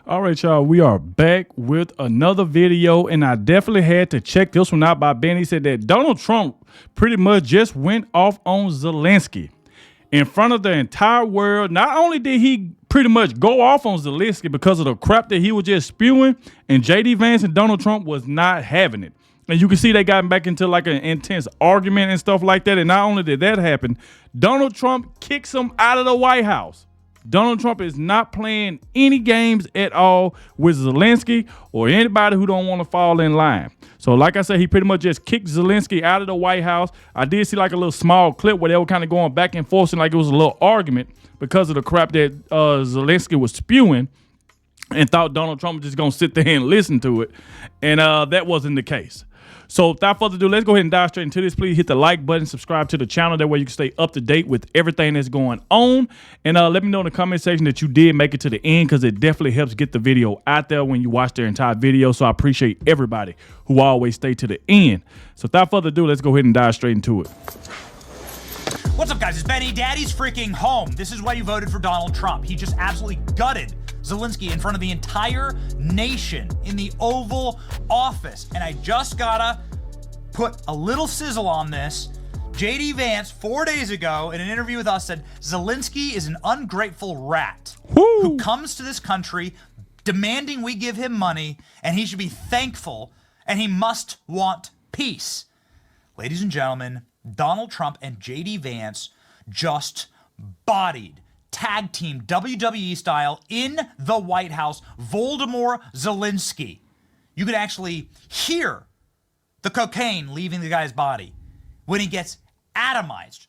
All right, y'all, we are back with another video, and I definitely had to check this one out by Ben. He said that Donald Trump pretty much just went off on Zelensky in front of the entire world. Not only did he pretty much go off on Zelensky because of the crap that he was just spewing, and J.D. Vance and Donald Trump was not having it. And you can see they got back into like an intense argument and stuff like that. And not only did that happen, Donald Trump kicks him out of the White House. Donald Trump is not playing any games at all with Zelensky or anybody who don't want to fall in line. So like I said, he pretty much just kicked Zelensky out of the White House. I did see like a little small clip where they were kind of going back and forth and like it was a little argument because of the crap that Zelensky was spewing, and thought Donald Trump was just going to sit there and listen to it. And that wasn't the case. So without further ado, let's go ahead and dive straight into this. Please hit the like button, subscribe to the channel. That way you can stay up to date with everything that's going on. And let me know in the comment section that you did make it to the end, because it definitely helps get the video out there when you watch their entire video. So I appreciate everybody who always stay to the end. So without further ado, let's go ahead and dive straight into it. What's up, guys? It's Benny. Daddy's freaking home. This is why you voted for Donald Trump. He just absolutely gutted Zelensky in front of the entire nation in the Oval Office. And I just gotta put a little sizzle on this. J.D. Vance, 4 days ago, in an interview with us, said Zelensky is an ungrateful rat who comes to this country demanding we give him money, and he should be thankful, and he must want peace. Ladies and gentlemen, Donald Trump and J.D. Vance just bodied, tag team, WWE style, in the White House, Voldemort Zelensky. You could actually hear the cocaine leaving the guy's body when he gets atomized.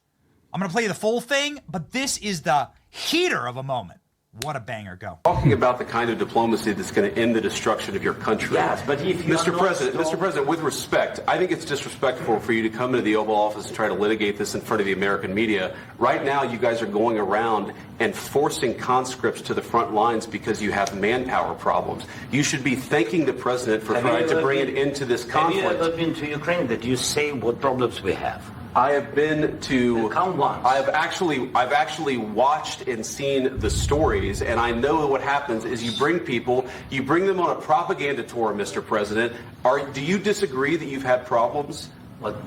I'm going to play you the full thing, but this is the heater of a moment. What a banger. Go. Talking about the kind of diplomacy that's going to end the destruction of your country. Yes, but if you Mr. President, with respect, I think it's disrespectful for you to come into the Oval Office and try to litigate this in front of the American media. Right now, you guys are going around and forcing conscripts to the front lines because you have manpower problems. You should be thanking the president for trying to bring it into this conflict. Have you ever been to Ukraine that you say what problems we have? I have been to. Count once. I've actually watched and seen the stories, and I know what happens is you bring them on a propaganda tour, Mr. President. Do you disagree that you've had problems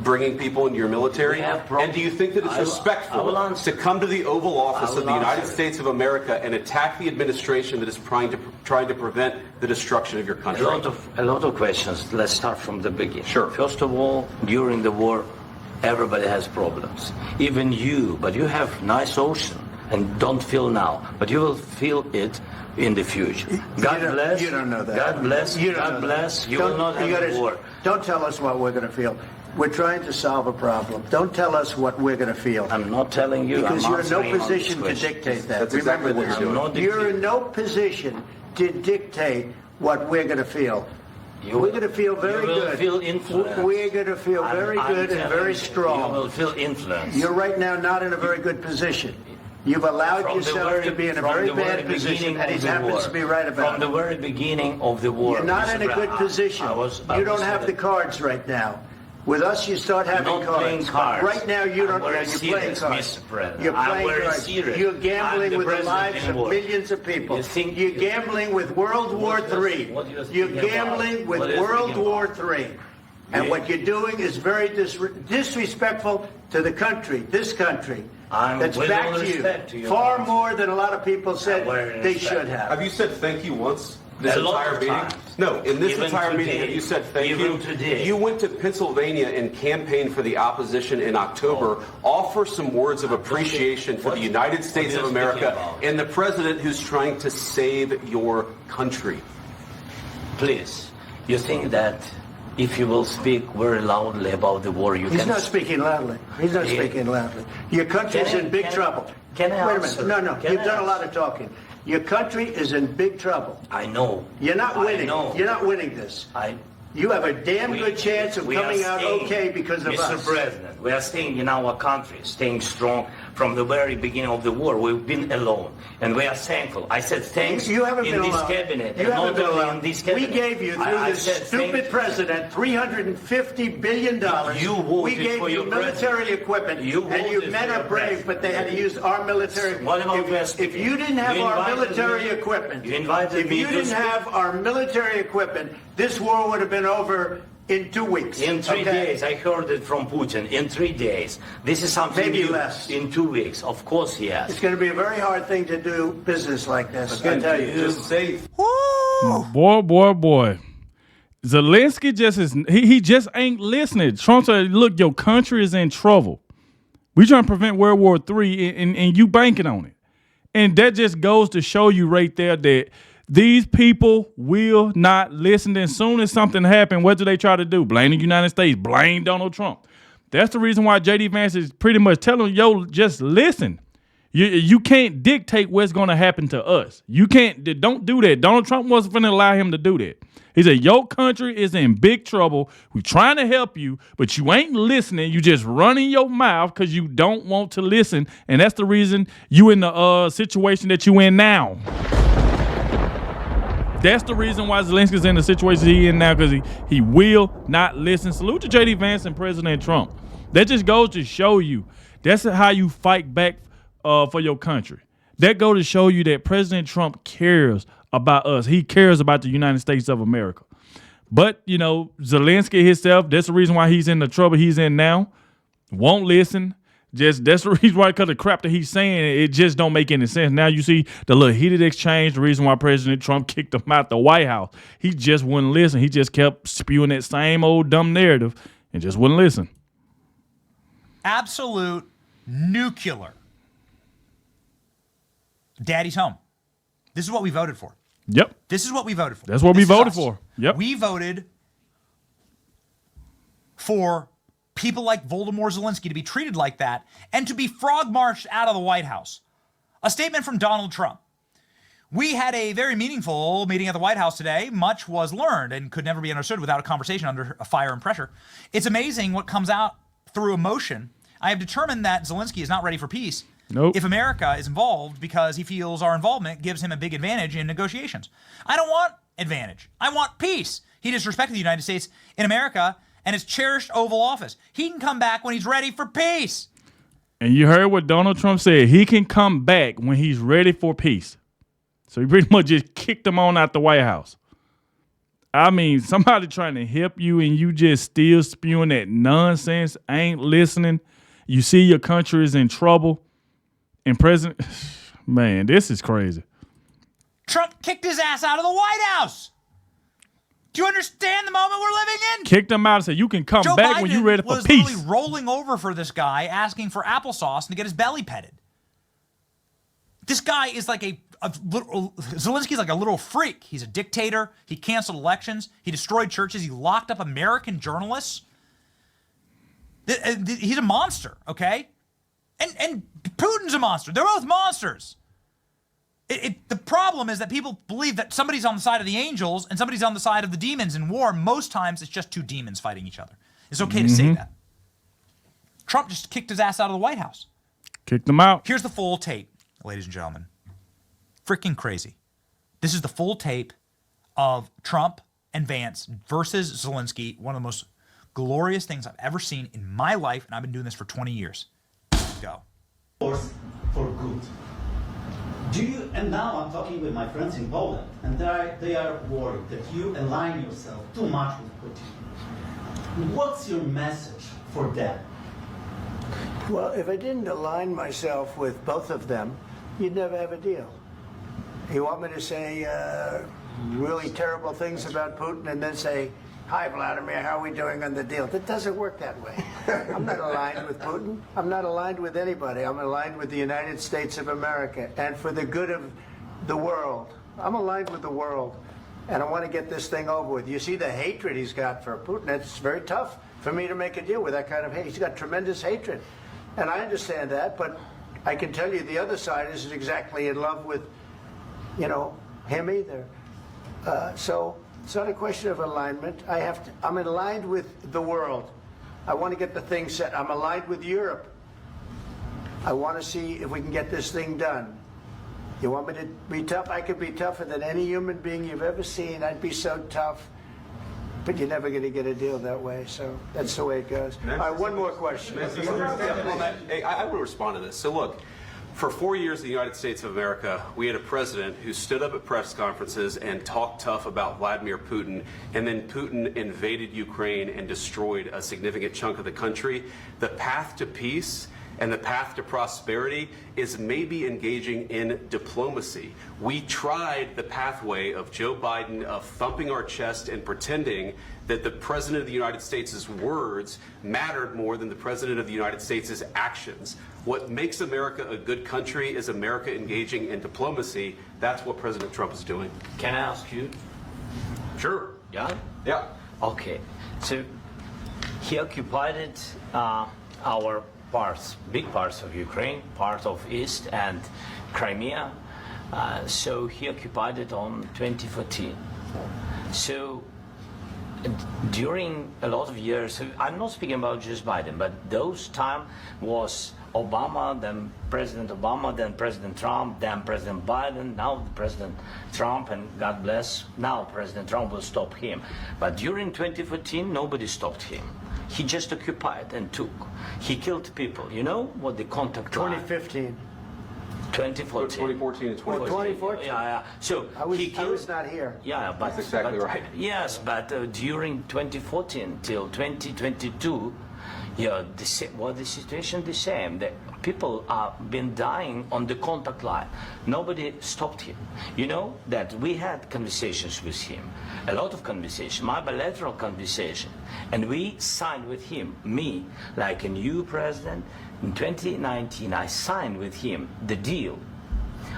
bringing people into your military? And do you think that it's respectful to come to the Oval Office of the United States of America and attack the administration that is trying to prevent the destruction of your country? A lot of questions. Let's start from the beginning. Sure. First of all, during the war, everybody has problems. Even you, but you have nice ocean and don't feel now, but you will feel it in the future. God bless. You don't know that. God bless. God bless. You will not have a war. Don't tell us what we're going to feel. We're trying to solve a problem. Don't tell us what we're going to feel. I'm not telling you. Because you're in no position to dictate that. That's exactly what you're doing. You're in no position to dictate what we're going to feel. We're going to feel very good. Feel influence. We're going to feel very good and very strong. You will feel influence. You're right now not in a very good position. You've allowed yourself to be in a very bad position, and he happens to be right about it. From the very beginning of the war. You're not in a good position. You don't have the cards right now. With us, you start having cards. Right now, you don't. You're playing cards. You're playing cards. You're gambling with the lives of millions of people. You're gambling with World War III. You're gambling with World War III. And what you're doing is very disrespectful to the country, this country. That's back to you far more than a lot of people said they should have. Have you said thank you once? This entire meeting? No, in this entire meeting, have you said thank you? Today. You went to Pennsylvania and campaigned for the opposition in October. Offer some words of appreciation for the United States of America and the president who's trying to save your country. Please, you think that if you will speak very loudly about the war, He's not speaking loudly. He's not speaking loudly. Your country's in big trouble. Can I Wait a minute. No. You've done a lot of talking. Your country is in big trouble. I know. You're not winning. You're not winning this. You have a damn good chance of coming out okay because of us. Mr. President, we are staying in our country, staying strong. from the very beginning of the war. We've been alone, and we are thankful. I said thanks you haven't in been this alone. cabinet. You and haven't not been only alone. in this cabinet. We gave you, through this stupid president, $350 billion. You voted we gave for you your military president. equipment, You and you voted men for are your brave, president. but they had to use our military. What about If you didn't have You our invited military me. equipment, You invited if me you to didn't speak. have our military equipment, this war would have been over in 2 weeks. In 3 okay? days, I heard it from Putin. In 3 days, this is something Maybe new. less. In 2 weeks, of course, yes. It's going to be a very hard thing to do business like this. I tell you. Just say Boy. Zelensky just is he just ain't listening. Trump said, look, your country is in trouble. We trying to prevent World War III and you banking on it. And that just goes to show you right there that these people will not listen. As soon as something happens, what do they try to do? Blame the United States, blame Donald Trump. That's the reason why J.D. Vance is pretty much telling yo, just listen. You can't dictate what's going to happen to us. You can't, don't do that. Donald Trump wasn't going to allow him to do that. He said, your country is in big trouble. We're trying to help you, but you ain't listening. You just running your mouth because you don't want to listen. And that's the reason you in the situation that you in now. That's the reason why Zelensky's in the situation he in now, because he will not listen. Salute to J.D. Vance and President Trump. That just goes to show you that's how you fight back for your country. That goes to show you that President Trump cares about us. He cares about the United States of America. But, you know, Zelensky himself, that's the reason why he's in the trouble he's in now. Won't listen. Just that's the reason why, because the crap that he's saying, it just don't make any sense. Now you see the little heated exchange, the reason why President Trump kicked him out the White House. He just wouldn't listen. He just kept spewing that same old dumb narrative and just wouldn't listen. Absolute nuclear. Daddy's home. This is what we voted for. Yep. This is what we voted for. That's what we voted for. Yep. We voted for people like Voldemort Zelensky to be treated like that and to be frog-marched out of the White House. A statement from Donald Trump. We had a very meaningful meeting at the White House today. Much was learned and could never be understood without a conversation under fire and pressure. It's amazing what comes out through emotion. I have determined that Zelensky is not ready for peace. Nope. If America is involved because he feels our involvement gives him a big advantage in negotiations. I don't want advantage. I want peace. He disrespected the United States in America and his cherished Oval Office. He can come back when he's ready for peace. And you heard what Donald Trump said. He can come back when he's ready for peace. So he pretty much just kicked him on out the White House. I mean, somebody trying to help you and you just still spewing that nonsense, ain't listening. You see your country is in trouble. And man, this is crazy. Trump kicked his ass out of the White House. Do you understand the moment we're living in? Kicked him out and said, you can come back Biden when you're ready for was peace. Literally rolling over for this guy, asking for applesauce and to get his belly petted. This guy is like Zelensky's like a little freak. He's a dictator. He canceled elections. He destroyed churches. He locked up American journalists. He's a monster, okay? And Putin's a monster. They're both monsters. The problem is that people believe that somebody's on the side of the angels and somebody's on the side of the demons in war. Most times it's just two demons fighting each other. It's okay to say that. Trump just kicked his ass out of the White House. Kicked him out. Here's the full tape, ladies and gentlemen. Freaking crazy. This is the full tape of Trump and Vance versus Zelensky, one of the most glorious things I've ever seen in my life, and I've been doing this for 20 years. Go. For good. Do you, and now I'm talking with my friends in Poland, and they are worried that you align yourself too much with Putin. What's your message for them? Well, if I didn't align myself with both of them, you'd never have a deal. You want me to say really terrible things about Putin and then say, hi, Vladimir, how are we doing on the deal? That doesn't work that way. I'm not aligned with Putin. I'm not aligned with anybody. I'm aligned with the United States of America and for the good of the world. I'm aligned with the world, and I want to get this thing over with. You see the hatred he's got for Putin. It's very tough for me to make a deal with that kind of hate. He's got tremendous hatred, and I understand that, but I can tell you the other side isn't exactly in love with, you know, him either. So it's not a question of alignment. I'm aligned with the world. I want to get the thing set. I'm aligned with Europe. I want to see if we can get this thing done. You want me to be tough? I could be tougher than any human being you've ever seen. I'd be so tough. But you're never going to get a deal that way, so that's the way it goes. All right, one more question. Hey, I will respond to this. So look, for 4 years in the United States of America, we had a president who stood up at press conferences and talked tough about Vladimir Putin, and then Putin invaded Ukraine and destroyed a significant chunk of the country. The path to peace and the path to prosperity is maybe engaging in diplomacy. We tried the pathway of Joe Biden of thumping our chest and pretending that the President of the United States' words mattered more than the President of the United States' actions. What makes America a good country is America engaging in diplomacy. That's what President Trump is doing. Can I ask you? Sure. Yeah? Yeah. Okay. So he occupied our parts, big parts of Ukraine, part of East and Crimea. So he occupied it on 2014. So during a lot of years, I'm not speaking about just Biden, but those time was Obama, then President Obama, then President Trump, then President Biden, now President Trump, and God bless, now President Trump will stop him. But during 2014, nobody stopped him. He just occupied and took. He killed people. You know what the contact line? 2015. 2014 2014. and 2014. 2014. Yeah. So I was not here. Yeah, but That's exactly right. Yes, but during 2014 till 2022, yeah, the situation the same. The people are been dying on the contact line. Nobody stopped him. You know that we had conversations with him, a lot of conversation, my bilateral conversation, and we signed with him, me, like a new president. In 2019, I signed with him the deal.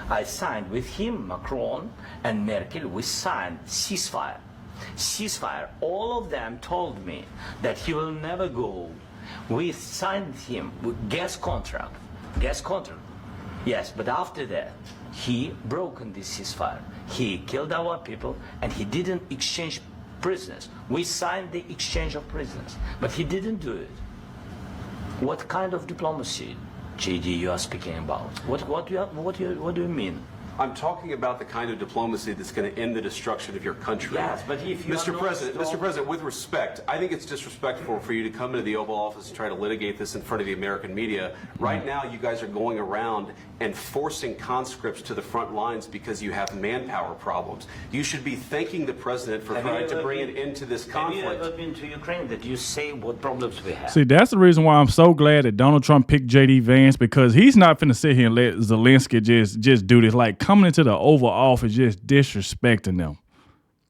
I signed with him, Macron and Merkel, we signed ceasefire. Ceasefire. All of them told me that he will never go. We signed with him with gas contract. Gas contract. Yes, but after that, he broken this ceasefire. He killed our people and he didn't exchange prisoners. We signed the exchange of prisoners, but he didn't do it. What kind of diplomacy, JD, you are speaking about? What do you mean? I'm talking about the kind of diplomacy that's going to end the destruction of your country. Yes, but if you Mr. President, with respect, I think it's disrespectful for you to come into the Oval Office and try to litigate this in front of the American media. Right now, you guys are going around and forcing conscripts to the front lines because you have manpower problems. You should be thanking the president for trying to bring an end to this conflict. Have you ever been to Ukraine that you say what problems we have? See, that's the reason why I'm so glad that Donald Trump picked J.D. Vance, because he's not finna sit here and let Zelensky just do this. Like, coming into the Oval Office, just disrespecting them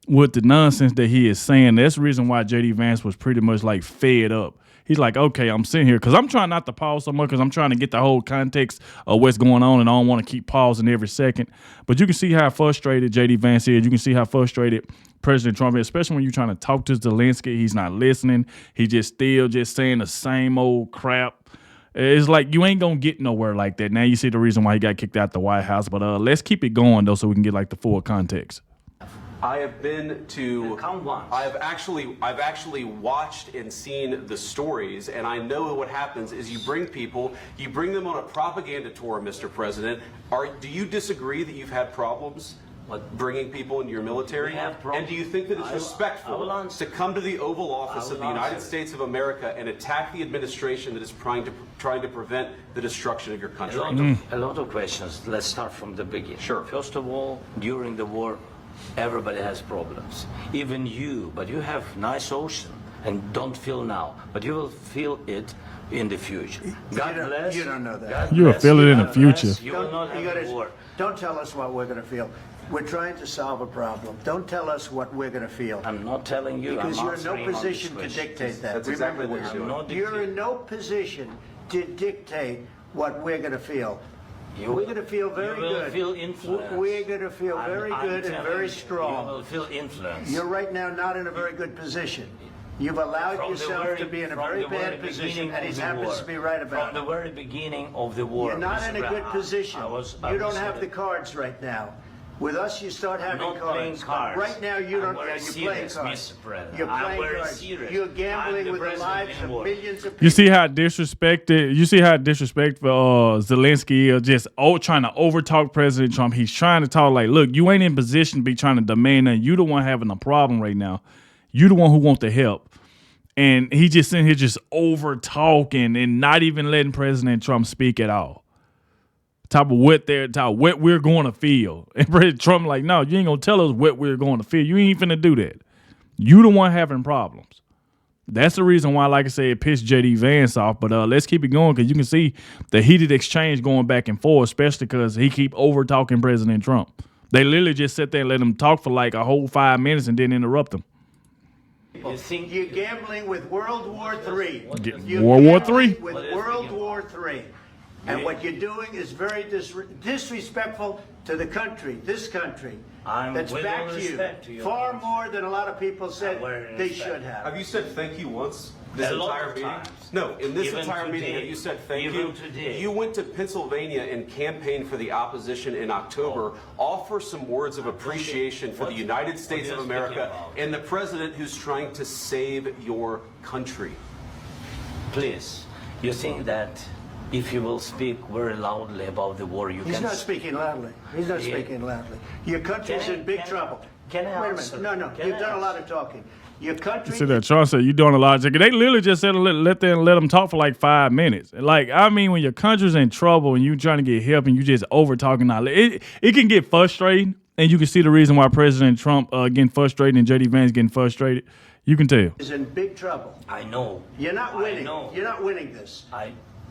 with the nonsense that he is saying. That's the reason why J.D. Vance was pretty much like fed up. He's like, okay, I'm sitting here because I'm trying not to pause so much because I'm trying to get the whole context of what's going on, and I don't want to keep pausing every second. But you can see how frustrated J.D. Vance is. You can see how frustrated President Trump is, especially when you're trying to talk to Zelensky. He's not listening. He just still just saying the same old crap. It's like you ain't going to get nowhere like that. Now you see the reason why he got kicked out the White House. But let's keep it going, though, so we can get like the full context. I have been to. I've actually watched and seen the stories, and I know what happens is you bring them on a propaganda tour, Mr. President. Do you disagree that you've had problems bringing people into your military? And do you think that it's respectful to come to the Oval Office of the United States of America and attack the administration that is trying to prevent the destruction of your country? A lot of questions. Let's start from the beginning. Sure. First of all, during the war, everybody has problems. Even you, but you have nice ocean and don't feel now, but you will feel it in the future. God bless. You don't know that. You will feel it in the future. You will not have war. Don't tell us what we're going to feel. We're trying to solve a problem. Don't tell us what we're going to feel. I'm not telling you. Because you're in no position to dictate that. That's exactly what you're doing. You're in no position to dictate what we're going to feel. We're going to feel very good. You will feel influence. We're going to feel very good and very strong. You will feel influence. You're right now not in a very good position. You've allowed yourself to be in a very bad position, and he happens to be right about it. From the very beginning of the war. You're not in a good position. You don't have the cards right now. With us, you start having cards. Right now, you don't. You're playing cards. You're playing cards. You're gambling with the lives of millions of people. You see how disrespected? You see how disrespectful Zelensky is, just trying to overtalk President Trump. He's trying to talk like, look, you ain't in position to be trying to demand that. You the one having a problem right now. You the one who want the help. And he just sitting here just over talking and not even letting President Trump speak at all. Top of what we're going to feel. And President Trump like, no, you ain't gonna tell us what we're going to feel. You ain't finna do that. You the one having problems. That's the reason why, like I said, it pissed J.D. Vance off. But let's keep it going because you can see the heated exchange going back and forth, especially because he keep over talking President Trump. They literally just sit there and let him talk for like a whole 5 minutes and then interrupt him. You think you're gambling with World War III. World War III? With World War III. And what you're doing is very disrespectful to the country, this country. That's back to you. Far more than a lot of people said they should have. Have you said thank you once this entire meeting? No, in this entire meeting, have you said thank you? You went to Pennsylvania and campaigned for the opposition in October. Offer some words of appreciation for the United States of America and the president who's trying to save your country. Please, you think that if you will speak very loudly about the war, you can... He's not speaking loudly. He's not speaking loudly. Your country's in big trouble. Can I answer? Wait a minute. No, you've done a lot of talking. Your country... See that Trump said, you're doing a lot of talking. They literally just said let them talk for like 5 minutes. Like, I mean, when your country's in trouble and you trying to get help and you just over-talking, it can get frustrating. And you can see the reason why President Trump getting frustrated and J.D. Vance getting frustrated. You can tell. Is in big trouble. I know. You're not winning. You're not winning this.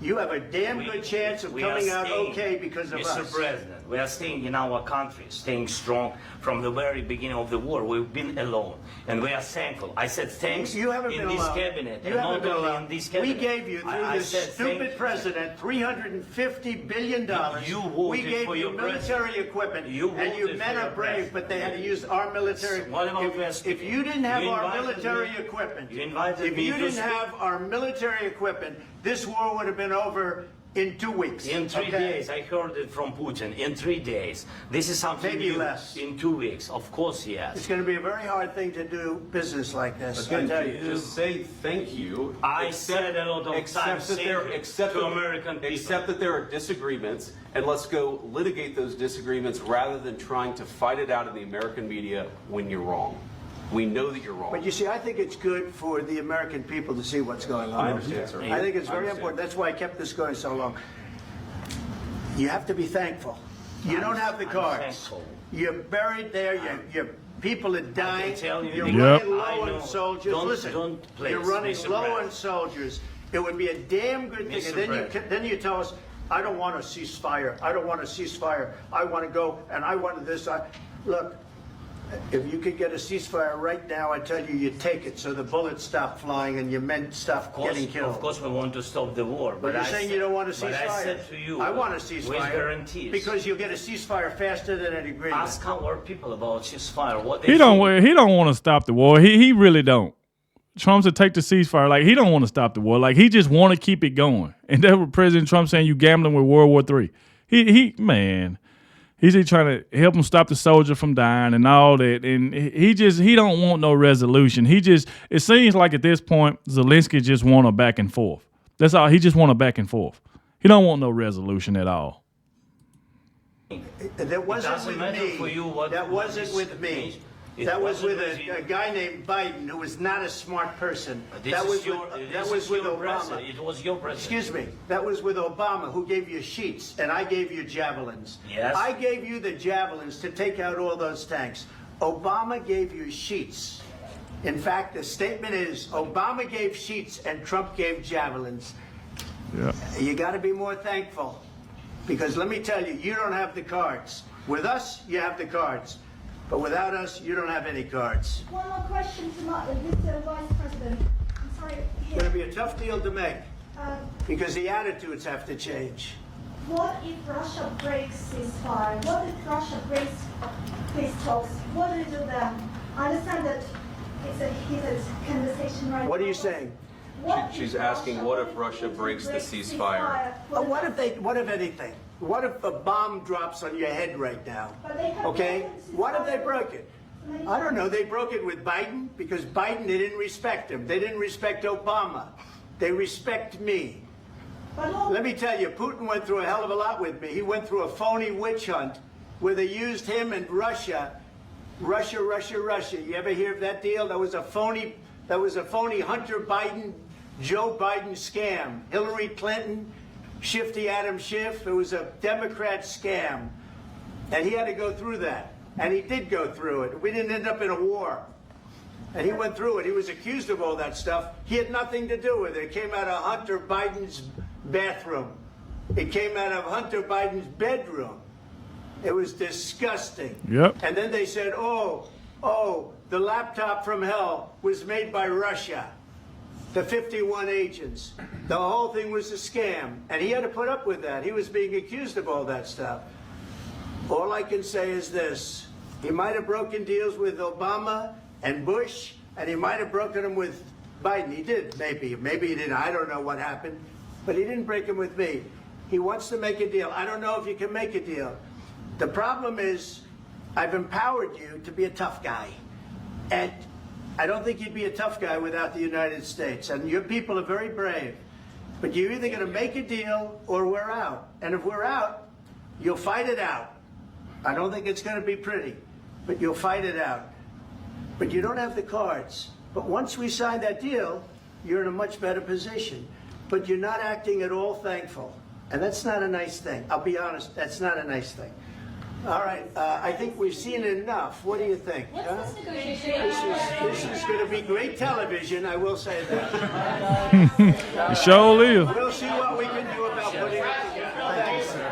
You have a damn good chance of coming out okay because of us. Mr. President, we are staying in our country, staying strong from the very beginning of the war. We've been alone, and we are thankful. I said thanks you haven't in been this alone. cabinet, you and haven't not been only alone. in this cabinet. We gave you, through this stupid president, $350 billion. You voted we gave for you your military equipment, and your men are brave, but they had to use our military. What about if you didn't have our military equipment, this war would have been over in 2 weeks. In 3 days. I heard it from Putin. In 3 days. This is something maybe new. Less. In 2 weeks. Of course, yes. It's going to be a very hard thing to do business like this. Again, I tell you. just say thank you. I said a lot of times to American people. Accept that there are disagreements, and let's go litigate those disagreements rather than trying to fight it out in the American media when you're wrong. We know that you're wrong. But you see, I think it's good for the American people to see what's going on. I understand, sir. I think it's very important. That's why I kept this going so long. You have to be thankful. You don't have the cards. You're buried there. Your people are dying. You're running low on soldiers. Listen, you're running low on soldiers. It would be a damn good thing. And then you tell us, I don't want a ceasefire. I don't want a ceasefire. I want to go, and I want this. Look. If you could get a ceasefire right now, I tell you, you take it so the bullets stop flying and your men stop getting killed. Of course, we want to stop the war. But you're saying you don't want a ceasefire. But I said to you, I want a ceasefire. With guarantees. Because you'll get a ceasefire faster than an agreement. Ask our people about ceasefire. What he don't want to stop the war. He really don't. Trump said take the ceasefire. Like, he don't want to stop the war. Like, he just want to keep it going. And that's what President Trump saying, you gambling with World War III. Man. He's trying to help him stop the soldier from dying and all that. And he don't want no resolution. It seems like at this point, Zelensky just want a back and forth. That's all. He just want a back and forth. He don't want no resolution at all. That wasn't with me. That wasn't with me. That was with a guy named Biden, who was not a smart person. That was with Obama. It was your president. Excuse me. That was with Obama, who gave you sheets, and I gave you javelins. Yes. I gave you the javelins to take out all those tanks. Obama gave you sheets. In fact, the statement is Obama gave sheets and Trump gave javelins. Yeah. You got to be more thankful, because let me tell you, you don't have the cards. With us, you have the cards. But without us, you don't have any cards. One more question to Mr. Vice President. I'm sorry. It's going to be a tough deal to make because the attitudes have to change. What if Russia breaks ceasefire? What if Russia breaks peace talks? What do you do then? I understand that it's a heated conversation right now. What are you saying? She's asking, what if Russia breaks the ceasefire? Well, what if anything? What if a bomb drops on your head right now? Okay? What if they broke it? I don't know. They broke it with Biden because Biden, they didn't respect him. They didn't respect Obama. They respect me. Let me tell you, Putin went through a hell of a lot with me. He went through a phony witch hunt where they used him and Russia. Russia. You ever hear of that deal? That was a phony Hunter Biden, Joe Biden scam. Hillary Clinton, Shifty Adam Schiff. It was a Democrat scam. And he had to go through that. And he did go through it. We didn't end up in a war. And he went through it. He was accused of all that stuff. He had nothing to do with it. It came out of Hunter Biden's bathroom. It came out of Hunter Biden's bedroom. It was disgusting. Yep. And then they said, oh, the laptop from hell was made by Russia. The 51 agents. The whole thing was a scam. And he had to put up with that. He was being accused of all that stuff. All I can say is this. He might have broken deals with Obama and Bush, and he might have broken them with Biden. He did, maybe. Maybe he didn't. I don't know what happened. But he didn't break them with me. He wants to make a deal. I don't know if you can make a deal. The problem is I've empowered you to be a tough guy. And I don't think you'd be a tough guy without the United States. And your people are very brave. But you're either going to make a deal or we're out. And if we're out, you'll fight it out. I don't think it's going to be pretty, but you'll fight it out. But you don't have the cards. But once we sign that deal, you're in a much better position. But you're not acting at all thankful. And that's not a nice thing. I'll be honest, that's not a nice thing. All right, I think we've seen enough. What do you think? What's this negotiation? This is going to be great television, I will say that. It sure is. We'll see what we can do about putting it together. Thanks, sir.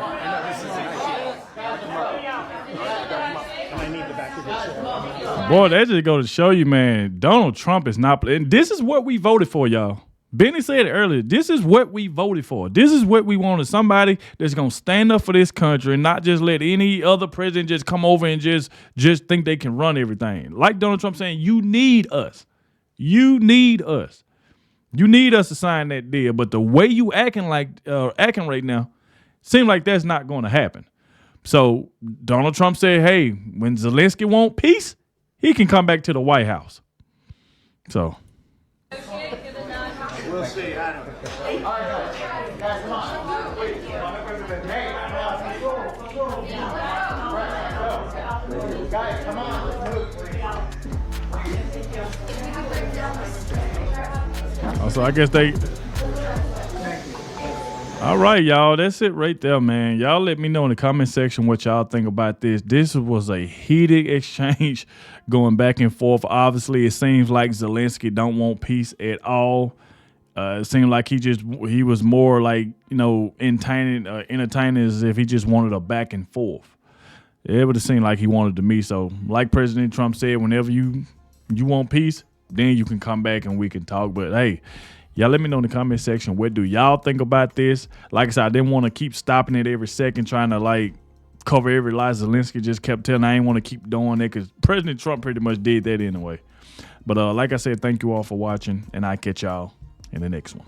Boy, that just go to show you, man, Donald Trump is not playing. This is what we voted for, y'all. Benny said it earlier. This is what we voted for. This is what we wanted. Somebody that's going to stand up for this country and not just let any other president just come over and just think they can run everything. Like Donald Trump saying, you need us. You need us. You need us to sign that deal. But the way you acting right now, seems like that's not going to happen. So Donald Trump said, hey, when Zelensky want peace, he can come back to the White House. So we'll see. I don't So I guess they. All right, y'all. That's it right there, man. Y'all let me know in the comment section what y'all think about this. This was a heated exchange going back and forth. Obviously, it seems like Zelensky don't want peace at all. It seemed like he was more like, entertaining as if he just wanted a back and forth. It would have seemed like he wanted to me. So like President Trump said, whenever you want peace, then you can come back and we can talk. But hey, y'all let me know in the comment section, what do y'all think about this? Like I said, I didn't want to keep stopping it every second, trying to cover every lie. Zelensky just kept telling I ain't want to keep doing that because President Trump pretty much did that anyway. But like I said, thank you all for watching, and I'll catch y'all in the next one.